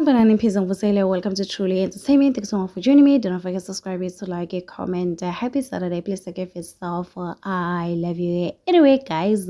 Banana Peace and Vasile, welcome to Truly Entertainment. Thanks so much for joining me. Don't forget to subscribe, to like, it, comment. Happy Saturday. Please give yourself. I love you. Anyway, guys,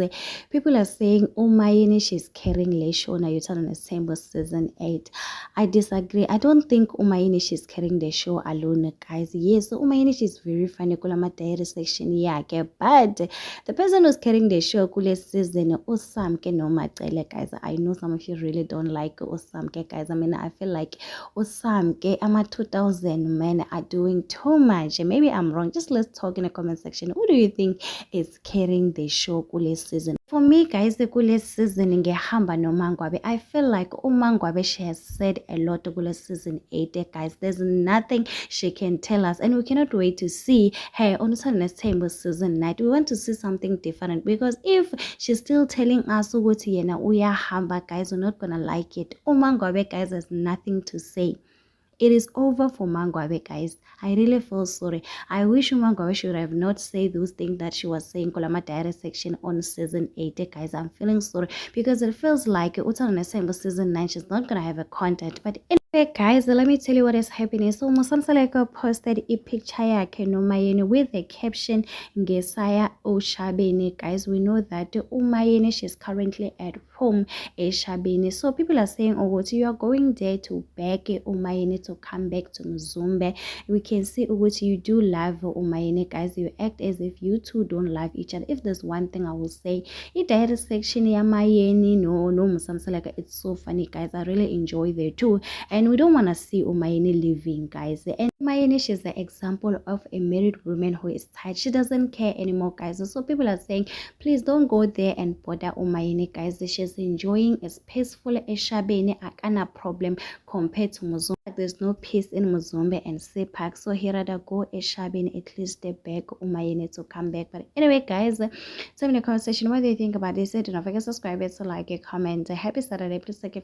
people are saying Umayini she's carrying Lesho now. You're telling the same with season 8. I disagree. I don't think Umayini she's carrying the show alone, guys. Yes, Umayini she's very funny. Kulama diary section, yeah, but the person who's carrying the show kule season Usamke no Matele, guys. I know some of you really don't like Usamke, guys. I mean, I feel like Usamke, ama 2000 men are doing too much. Maybe I'm wrong. Just let's talk in the comment section. Who do you think is carrying the show kule season? For me, guys, the kule season ngehamba no Mangwabe. I feel like Mangwabe, she has said a lot kule season 8, guys. There's nothing she can tell us, and we cannot wait to see her on next time with season 9. We want to see something different, because if she's still telling us ukuthi yena uyahamba, guys, we're not gonna like it. Mangwabe, guys, has nothing to say. It is over for Mangwabe, guys. I really feel sorry. I wish Mangwabe should have not said those things that she was saying Kolama Diary section on season 8, guys. I'm feeling sorry, because it feels like Utana season 9 she's not gonna have a content. But anyway, guys, let me tell you what is happening. So Musamsaleko posted a picture yakhe noMayeni with a caption ngesaya Oshabeni. Guys, we know that uMayeni, she's currently at home eShabeni. So people are saying, oh, what you are going there to beg uMayeni to come back to Mzumbe. We can see what you do love uMayeni, guys. You act as if you two don't love each other. If there's one thing I will say, it diary section yaMayeni no Musamsaleka, it's so funny, guys. I really enjoy there too, and we don't want to see uMayeni leaving, guys. And Umayeni, she's the example of a married woman who is tired. She doesn't care anymore, guys. So people are saying, please don't go there and bother Umayeni, guys. She's enjoying as peaceful as Shabeni, akana problem compared to Muzumbe. There's no peace in Muzumbe and Sepak, so he rather go Shabeni, at least they beg Umayeni to come back. But anyway, guys, tell me in the comment section what do you think about this. Do not forget to subscribe, to like, comment. Happy Saturday. Please take care.